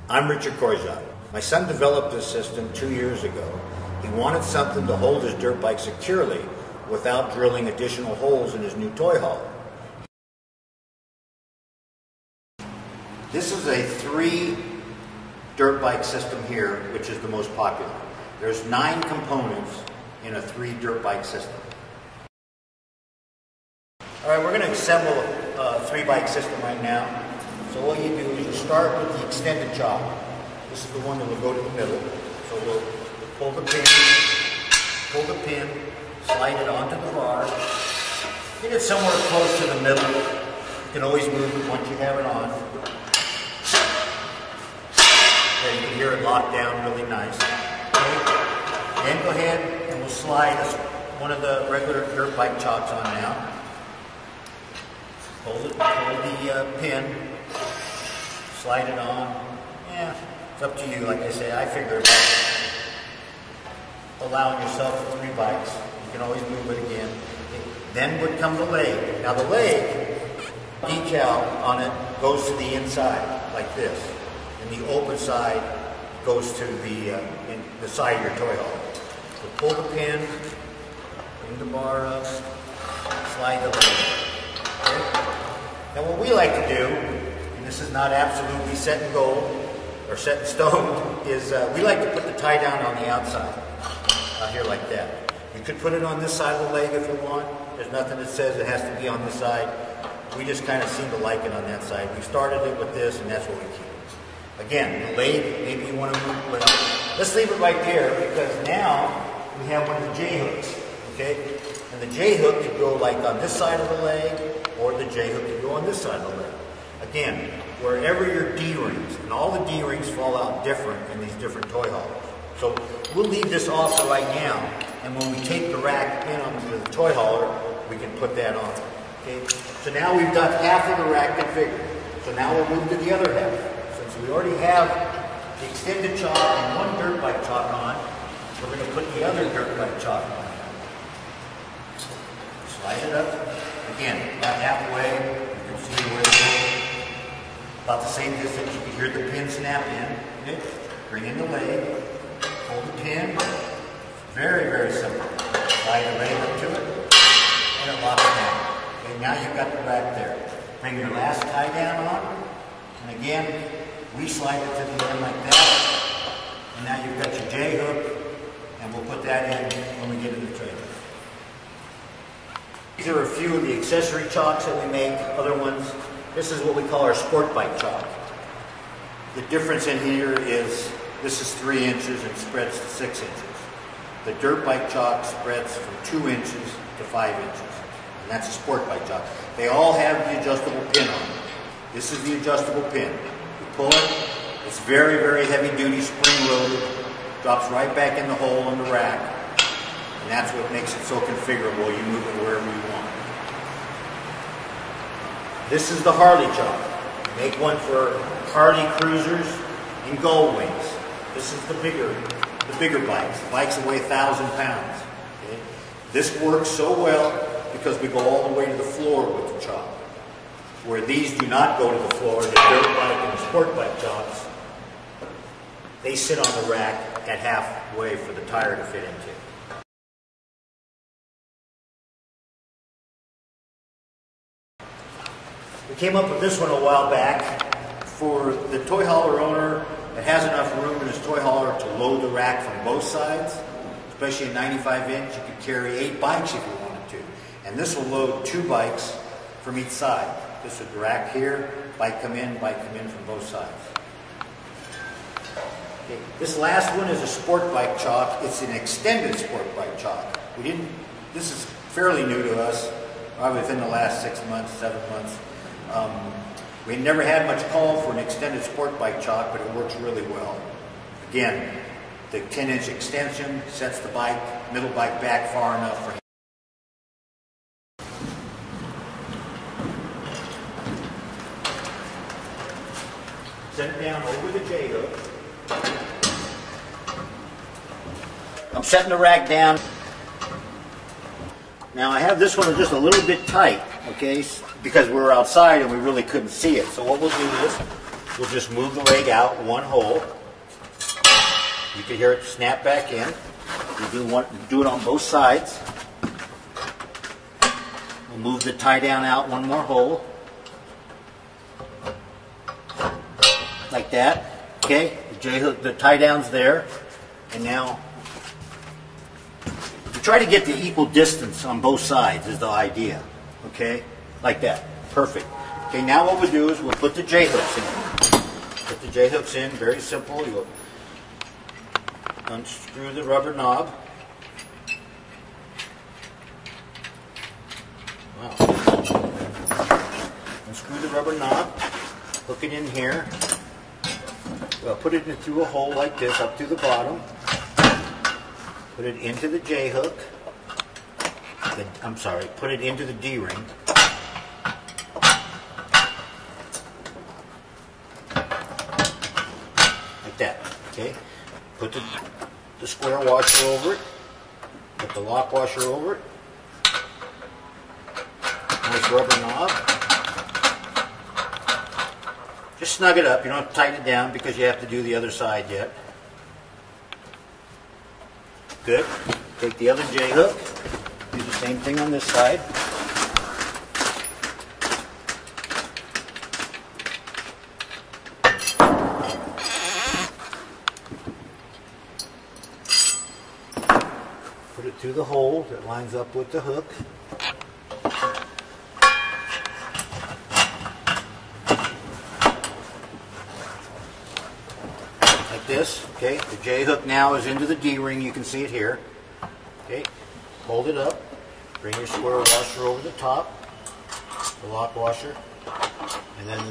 I'm Richard Korzak. My son developed this system 2 years ago. He wanted something to hold his dirt bike securely without drilling additional holes in his new toy hauler. This is a 3 dirt bike system here, which is the most popular. There's 9 components in a 3 dirt bike system. All right, we're going to assemble a 3 bike system right now. So what you do is you start with the extended chock. This is the one that will go to the middle. So we'll pull the pin, slide it onto the bar. Get it somewhere close to the middle. You can always move it once you have it on. There, you can hear it lock down really nice. Okay. Then go ahead and we'll slide one of the regular dirt bike chocks on now. Hold the pin, slide it on. Yeah, it's up to you. Like I say, I figure allowing yourself 3 bikes. You can always move it again. Then would come the leg. Now the leg, decal on it goes to the inside, like this. And the open side goes to the side of your toy hauler. So pull the pin, bring the bar up, slide the leg. Okay? Now what we like to do, and this is not absolutely set in gold or set in stone, is we like to put the tie down on the outside, out here like that. You could put it on this side of the leg if you want. There's nothing that says it has to be on this side. We just kind of seem to like it on that side. We started it with this, and that's what we keep. Again, the leg, maybe you want to move, well, let's leave it right there because now we have one of the J-hooks, okay? And the J-hook could go like on this side of the leg, or the J-hook could go on this side of the leg. Again, wherever your D-rings, and all the D-rings fall out different in these different toy haulers. So we'll leave this off for right now, and when we take the rack in onto the toy hauler, we can put that on. Okay? So now we've got half of the rack configured. So now we'll move to the other half. Since we already have the extended chock and one dirt bike chock on, we're going to put the other dirt bike chock on. Slide it up. Again, about halfway, you can see where it's going. About the same distance, you can hear the pin snap in. Okay? Bring in the leg, hold the pin. Very, very simple. Slide the leg up to it, and it locks down. Okay, now you've got the rack there. Bring your last tie down on, and again, we slide it to the end like that. And now you've got your J-hook, and we'll put that in when we get to the trailer. These are a few of the accessory chocks that we make, other ones. This is what we call our sport bike chock. The difference in here is this is 3 inches and spreads to 6 inches. The dirt bike chock spreads from 2 inches to 5 inches. And that's a sport bike chock. They all have the adjustable pin on them. This is the adjustable pin. You pull it, it's very, very heavy duty, spring loaded, drops right back in the hole in the rack. And that's what makes it so configurable. You move it wherever you want. This is the Harley chock. Make one for Harley cruisers and Gull Wings. This is the bigger bikes. The bikes that weigh 1,000 pounds. Okay? This works so well because we go all the way to the floor with the chock. Where these do not go to the floor, the dirt bike and the sport bike chocks, they sit on the rack at halfway for the tire to fit into. We came up with this one a while back for the toy hauler owner that has enough room in his toy hauler to load the rack from both sides, especially a 95 inch. You could carry 8 bikes if you wanted to. And this will load 2 bikes from each side. This would rack here, bike come in from both sides. Okay. This last one is a sport bike chock. It's an extended sport bike chock. This is fairly new to us, probably within the last 6 months, 7 months. We never had much call for an extended sport bike chock, but it works really well. Again, the 10-inch extension sets the middle bike back far enough for him. Set it down over the J-hook. I'm setting the rack down. Now I have this one just a little bit tight, okay, because we were outside and we really couldn't see it. So what we'll do is we'll just move the leg out one hole. You can hear it snap back in. You do it on both sides. We'll move the tie down out one more hole. Like that. Okay, the J-hook, the tie down's there. And now, you try to get the equal distance on both sides is the idea. Okay, like that. Perfect. Okay, now what we'll do is we'll put the J-hooks in. Put the J-hooks in, very simple. You'll unscrew the rubber knob. Wow. Unscrew the rubber knob, hook it in here. Well, put it in through a hole like this, up through the bottom. Put it into the J-hook. I'm sorry, put it into the D-ring. Like that, okay? Put the square washer over it. Put the lock washer over it. Nice rubber knob. Just snug it up. You don't have to tighten it down because you have to do the other side yet. Good. Take the other J-hook. Do the same thing on this side. Put it through the hole that lines up with the hook. This, okay, the J-hook now is into the D-ring, you can see it here. Okay, hold it up, bring your square washer over the top, the lock washer, and then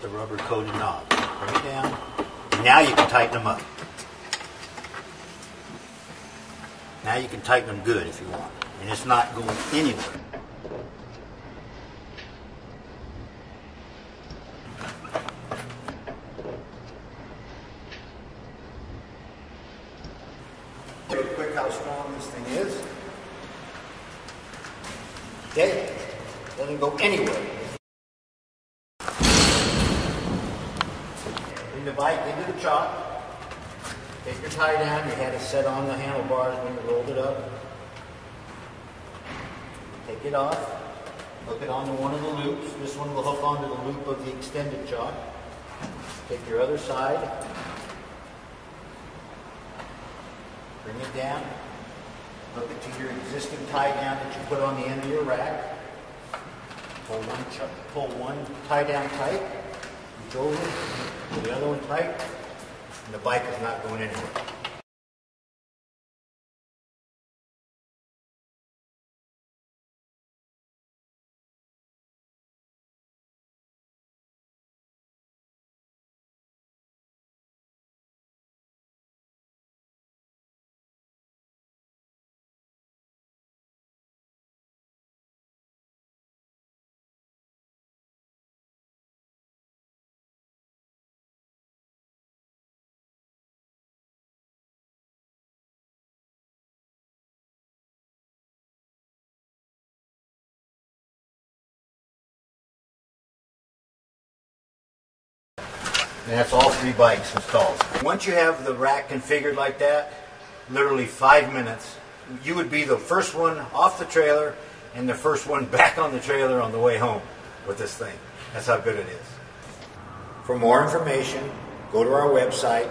the rubber coated knob. Bring it down, and now you can tighten them up. Now you can tighten them good if you want, and it's not going anywhere. Quick how strong this thing is. Okay, doesn't go anywhere. Bring the bike into the chop. Take your tie down. You had it set on the handlebars when you rolled it up. Take it off. Hook it onto one of the loops. This one will hook onto the loop of the extended chop. Take your other side. Bring it down, hook it to your existing tie down that you put on the end of your rack. Pull one tie down tight, reach over, pull the other one tight, and the bike is not going anywhere. And that's all 3 bikes installed. Once you have the rack configured like that, literally 5 minutes, you would be the first one off the trailer and the first one back on the trailer on the way home with this thing. That's how good it is. For more information, go to our website,